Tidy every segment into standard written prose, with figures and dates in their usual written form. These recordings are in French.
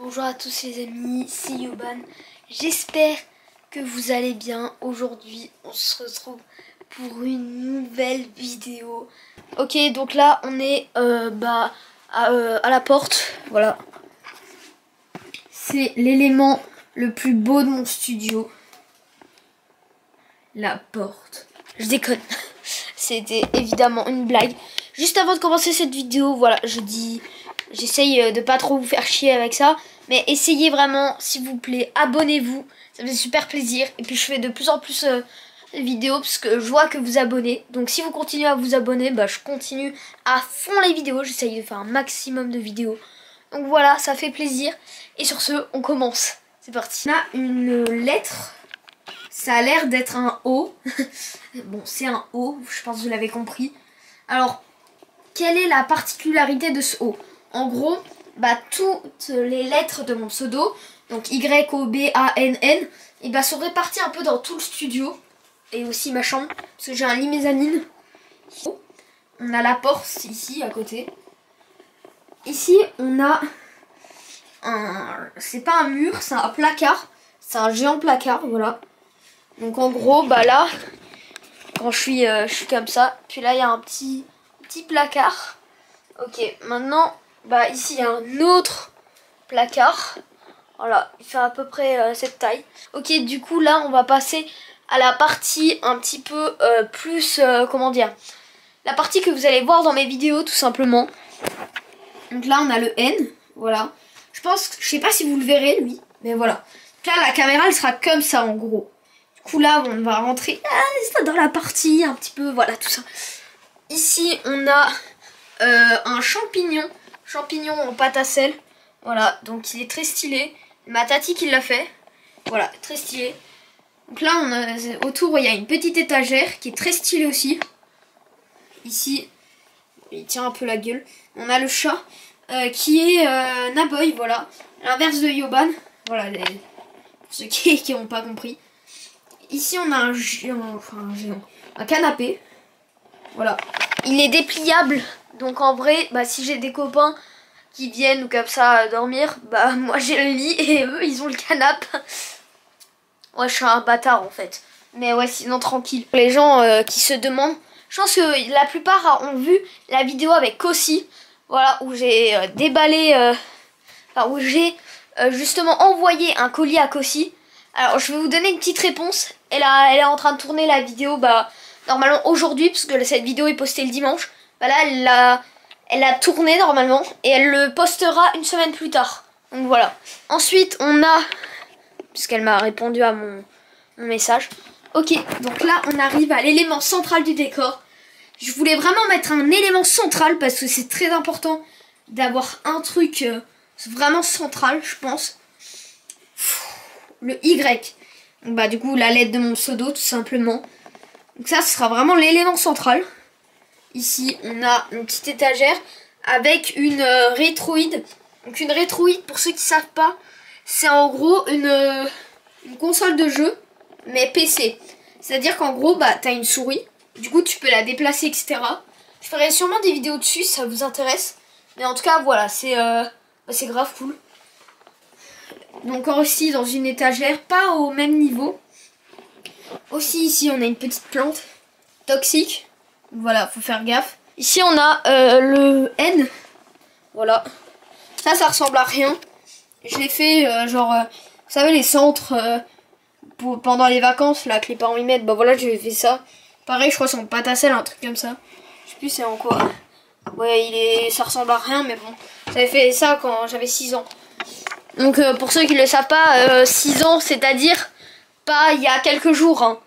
Bonjour à tous les amis, c'est Yoban. J'espère que vous allez bien. Aujourd'hui, on se retrouve pour une nouvelle vidéo. Ok, donc là, on est à la porte. Voilà. C'est l'élément le plus beau de mon studio. La porte. Je déconne. C'était évidemment une blague. Juste avant de commencer cette vidéo, voilà, j'essaye de pas trop vous faire chier avec ça. Mais essayez vraiment, s'il vous plaît, abonnez-vous. Ça me fait super plaisir. Et puis je fais de plus en plus de vidéos parce que je vois que vous abonnez. Donc si vous continuez à vous abonner, bah, je continue à fond les vidéos. J'essaye de faire un maximum de vidéos. Donc voilà, ça fait plaisir. Et sur ce, on commence. C'est parti. On a une lettre. Ça a l'air d'être un O. Bon, c'est un O, je pense que vous l'avez compris. Alors, quelle est la particularité de ce O? En gros, bah, toutes les lettres de mon pseudo, donc Y, O, B, A, N, N, et bah, sont réparties un peu dans tout le studio. Et aussi ma chambre, parce que j'ai un lit mezzanine. On a la porte ici, à côté. Ici, on a un... C'est pas un mur, c'est un placard. C'est un géant placard, voilà. Donc en gros, bah là, quand je suis comme ça, puis là il y a un petit placard. Ok, maintenant, bah ici il y a un autre placard. Voilà, il fait à peu près cette taille. Ok, du coup là on va passer à la partie un petit peu plus, comment dire, la partie que vous allez voir dans mes vidéos tout simplement. Donc là on a le N, voilà. Je sais pas si vous le verrez lui, mais voilà. Donc là la caméra elle sera comme ça en gros. Du coup là on va rentrer dans la partie un petit peu, voilà tout ça. Ici on a un champignon en pâte à sel. Voilà, donc il est très stylé. Ma tati qui l'a fait. Voilà, très stylé. Donc là on a, autour il y a une petite étagère qui est très stylée aussi. Ici, il tient un peu la gueule. On a le chat qui est Naboy, voilà. L'inverse de Yoban. Voilà, pour ceux qui n'ont pas compris. Ici on a un canapé. Voilà. Il est dépliable. Donc en vrai, bah, si j'ai des copains qui viennent ou comme ça dormir, bah moi j'ai le lit et eux ils ont le canapé. Ouais, je suis un bâtard en fait. Mais ouais, sinon tranquille. Pour les gens qui se demandent, je pense que la plupart ont vu la vidéo avec Kossi. Voilà, où j'ai déballé, où j'ai justement envoyé un colis à Kossi. Alors je vais vous donner une petite réponse. Elle est en train de tourner la vidéo bah, normalement aujourd'hui, parce que cette vidéo est postée le dimanche. Bah là elle a tourné normalement et elle le postera une semaine plus tard. Donc voilà. Ensuite on a, puisqu'elle m'a répondu à mon message. Ok, donc là on arrive à l'élément central du décor. Je voulais vraiment mettre un élément central parce que c'est très important d'avoir un truc vraiment central, je pense. Le Y. Donc bah du coup la lettre de mon pseudo tout simplement. Donc ça ce sera vraiment l'élément central. Ici on a une petite étagère avec une rétroïde. Donc une rétroïde, pour ceux qui savent pas, c'est en gros une console de jeu mais PC. C'est à dire qu'en gros bah t'as une souris. Du coup tu peux la déplacer etc. Je ferai sûrement des vidéos dessus si ça vous intéresse. Mais en tout cas voilà, c'est grave cool. Donc aussi dans une étagère, pas au même niveau. Aussi ici on a une petite plante toxique. Voilà, faut faire gaffe. Ici on a le N. Voilà. Ça ressemble à rien. Je l'ai fait genre, vous savez les centres pendant les vacances là que les parents y mettent. Bah voilà, j'ai fait ça. Pareil, je crois c'est en pâte à sel, un truc comme ça. Je sais plus c'est en quoi. Ouais, ça ressemble à rien, mais bon. J'avais fait ça quand j'avais 6 ans. Donc pour ceux qui ne le savent pas, 6 ans, c'est-à-dire pas il y a quelques jours. Hein.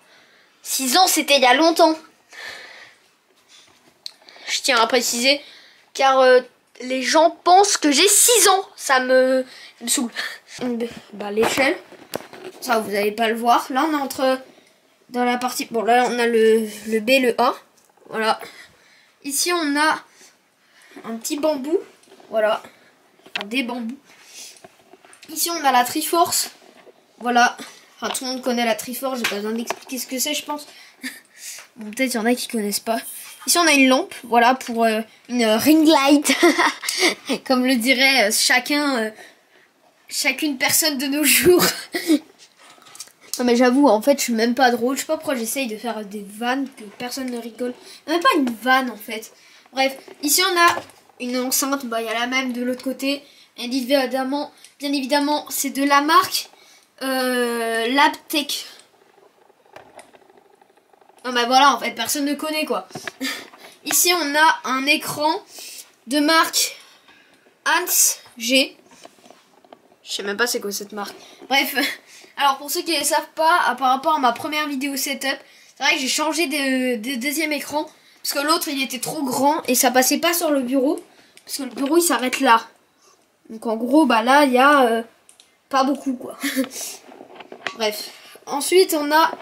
6 ans, c'était il y a longtemps. Je tiens à préciser, car les gens pensent que j'ai 6 ans. Ça me saoule. Bah, l'échelle, ça vous n'allez pas le voir. Là, on entre dans la partie... Bon, là, on a le B, le A. Voilà. Ici, on a un petit bambou. Voilà. Enfin, des bambous. Ici, on a la Triforce. Voilà. Enfin, tout le monde connaît la Triforce. J'ai pas besoin d'expliquer ce que c'est, je pense. Bon, peut-être il y en a qui connaissent pas. Ici, on a une lampe. Voilà, pour une ring light. Comme le dirait chacun chacune personne de nos jours. Non mais j'avoue, en fait, je suis même pas drôle. Je sais pas pourquoi j'essaye de faire des vannes que personne ne rigole. Même pas une vanne en fait. Bref, ici on a une enceinte. Bah il y a la même de l'autre côté. Et bien évidemment, c'est de la marque Labtech. Non bah voilà, en fait, personne ne connaît quoi. Ici on a un écran de marque Hans G. Je sais même pas c'est quoi cette marque. Bref, alors pour ceux qui ne savent pas, par rapport à ma première vidéo setup, c'est vrai que j'ai changé de deuxième écran. Parce que l'autre il était trop grand et ça passait pas sur le bureau. Parce que le bureau il s'arrête là. Donc en gros, bah là il y a pas beaucoup quoi. Bref. Ensuite on a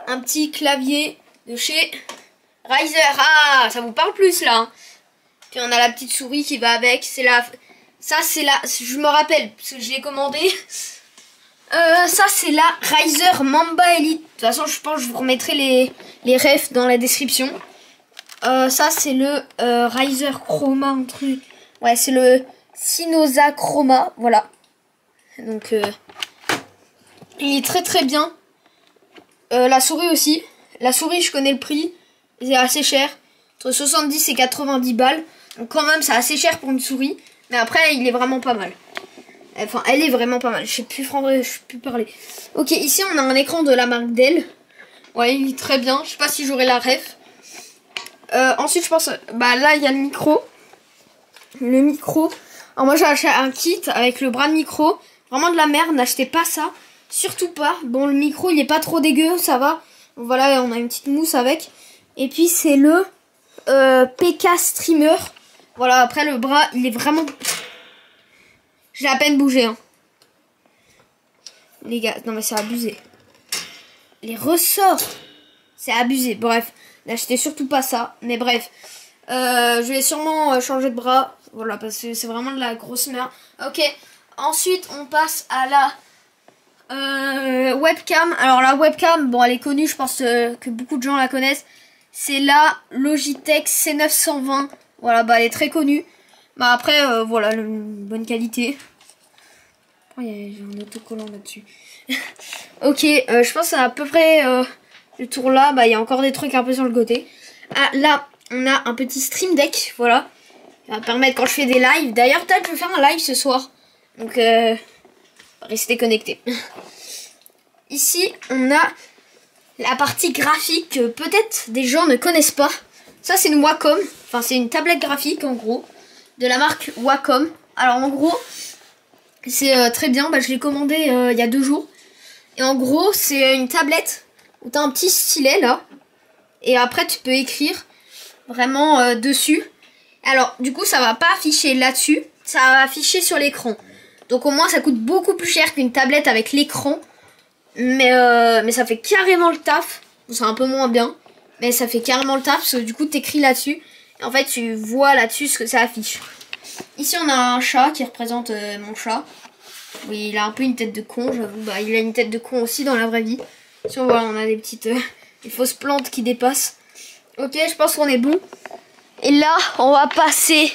un petit clavier de chez Razer. Ah, ça vous parle plus là hein. Puis on a la petite souris qui va avec. C'est la... Ça c'est la... Je me rappelle parce que je l'ai commandé. Ça c'est la Razer Mamba Elite. De toute façon je pense que je vous remettrai les refs dans la description. Ça c'est le Razer Chroma un truc. Ouais c'est le Synosa Chroma. Voilà. Donc il est très très bien. La souris aussi. La souris je connais le prix. C'est assez cher. Entre 70 et 90 balles. Donc quand même c'est assez cher pour une souris. Mais après il est vraiment pas mal. Enfin elle est vraiment pas mal. Je sais plus parler. Ok ici on a un écran de la marque Dell. Ouais il est très bien. Je sais pas si j'aurai la ref. Ensuite je pense. Bah là il y a le micro. Le micro. Alors moi j'ai acheté un kit avec le bras de micro. Vraiment de la merde. N'achetez pas ça. Surtout pas. Bon le micro il est pas trop dégueu. Ça va. Voilà on a une petite mousse avec. Et puis c'est le PK Streamer. Voilà, après le bras, il est vraiment... J'ai à peine bougé. Hein. Les gars, non mais c'est abusé. Les ressorts, c'est abusé. Bref, n'achetez surtout pas ça. Mais bref, je vais sûrement changer de bras. Voilà, parce que c'est vraiment de la grosse merde. Ok, ensuite on passe à la webcam. Alors la webcam, bon elle est connue, je pense que beaucoup de gens la connaissent. C'est la Logitech C920. Voilà, bah elle est très connue. Bah après, voilà, une bonne qualité. Oh, j'ai un autocollant là-dessus. Ok, je pense à peu près le tour là. Bah il y a encore des trucs un peu sur le côté. Ah, là, on a un petit stream deck, voilà. Ça va permettre quand je fais des lives. D'ailleurs, peut-être je vais faire un live ce soir. Donc, restez connectés. Ici, on a la partie graphique que peut-être des gens ne connaissent pas. Ça c'est une Wacom, enfin c'est une tablette graphique en gros, de la marque Wacom. Alors en gros, c'est très bien, bah, je l'ai commandé il y a 2 jours. Et en gros c'est une tablette où tu as un petit stylet là. Et après tu peux écrire vraiment dessus. Alors du coup ça va pas afficher là-dessus, ça va afficher sur l'écran. Donc au moins ça coûte beaucoup plus cher qu'une tablette avec l'écran. Mais ça fait carrément le taf. C'est un peu moins bien. Mais ça fait carrément le taf parce que du coup t'écris là-dessus. Et en fait tu vois là-dessus ce que ça affiche. Ici on a un chat qui représente mon chat. Oui il a un peu une tête de con j'avoue. Bah il a une tête de con aussi dans la vraie vie. Ici on voit on a des petites des fausses plantes qui dépassent. Ok je pense qu'on est bon. Et là on va passer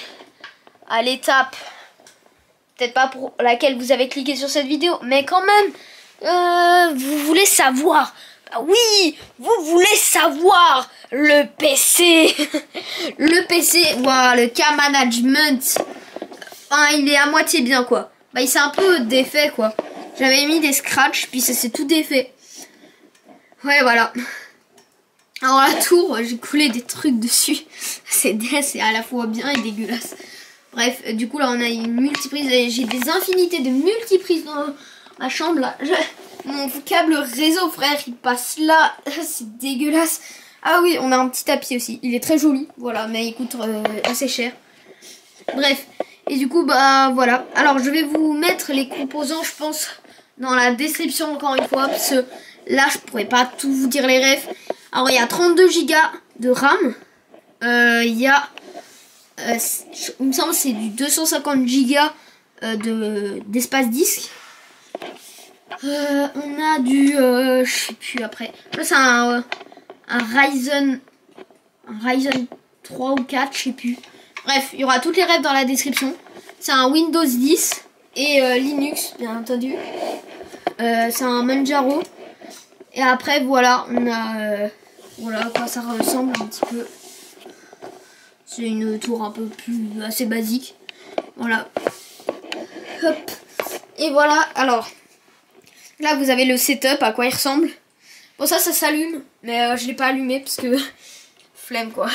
à l'étape. Peut-être pas pour laquelle vous avez cliqué sur cette vidéo. Mais quand même vous voulez savoir. Oui, vous voulez savoir le PC. Le PC, voilà, le K Management. Enfin, il est à moitié bien, quoi. Bah, il s'est un peu défait, quoi. J'avais mis des scratchs, puis ça s'est tout défait. Ouais, voilà. Alors, la tour, j'ai coulé des trucs dessus. C'est à la fois bien et dégueulasse. Bref, du coup, là, on a une multiprise. J'ai des infinités de multiprises dans ma chambre, là. Mon câble réseau, frère, il passe là. C'est dégueulasse. Ah oui, on a un petit tapis aussi. Il est très joli. Voilà, mais il coûte assez cher. Bref. Et du coup, bah voilà. Alors, je vais vous mettre les composants, je pense, dans la description encore une fois. Parce que là, je pourrais pas tout vous dire les refs. Alors, il y a 32 Go de RAM. Il y a... il me semble que c'est du 250 Go d'espace disque. On a du je sais plus après. Là c'est un Ryzen 3 ou 4, je sais plus. Bref, il y aura toutes les refs dans la description. C'est un Windows 10. et Linux, bien entendu. C'est un Manjaro. Et après, voilà, on a... voilà à quoi ça ressemble un petit peu. C'est une tour un peu plus assez basique. Voilà. Hop. Et voilà, alors. Là, vous avez le setup, à quoi il ressemble. Bon, ça s'allume. Mais je l'ai pas allumé parce que... flemme, quoi.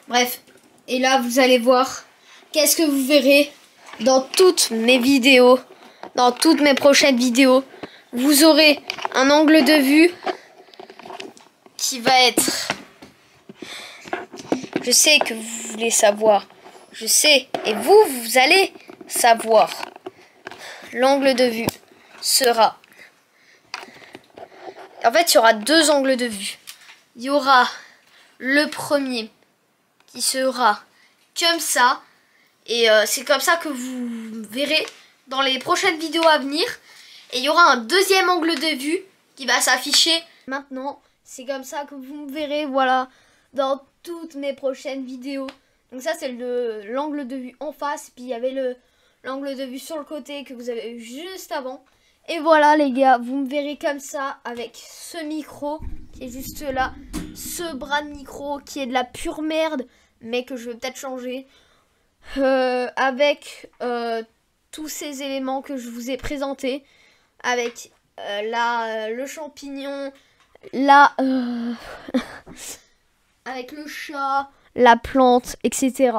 Bref. Et là, vous allez voir. Qu'est-ce que vous verrez dans toutes mes vidéos. Dans toutes mes prochaines vidéos. Vous aurez un angle de vue qui va être... Je sais que vous voulez savoir. Je sais. Et vous allez savoir. L'angle de vue sera... En fait, il y aura deux angles de vue. Il y aura le premier qui sera comme ça. Et c'est comme ça que vous verrez dans les prochaines vidéos à venir. Et il y aura un deuxième angle de vue qui va s'afficher maintenant. C'est comme ça que vous me verrez, voilà, dans toutes mes prochaines vidéos. Donc ça, c'est l'angle de vue en face. Puis il y avait l'angle de vue sur le côté que vous avez vu juste avant. Et voilà les gars, vous me verrez comme ça avec ce micro qui est juste là. Ce bras de micro qui est de la pure merde, mais que je vais peut-être changer. Avec tous ces éléments que je vous ai présentés. Avec le champignon, avec le chat, la plante, etc.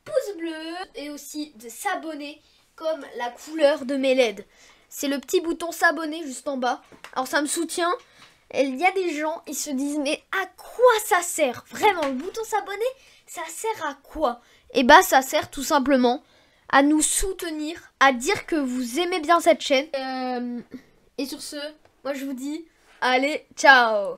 Pouce bleu et aussi de s'abonner comme la couleur de mes LED. C'est le petit bouton s'abonner juste en bas. Alors ça me soutient. Et il y a des gens, ils se disent mais à quoi ça sert? Vraiment, le bouton s'abonner, ça sert à quoi? Et bah ça sert tout simplement à nous soutenir, à dire que vous aimez bien cette chaîne. Et sur ce, moi je vous dis, allez, ciao!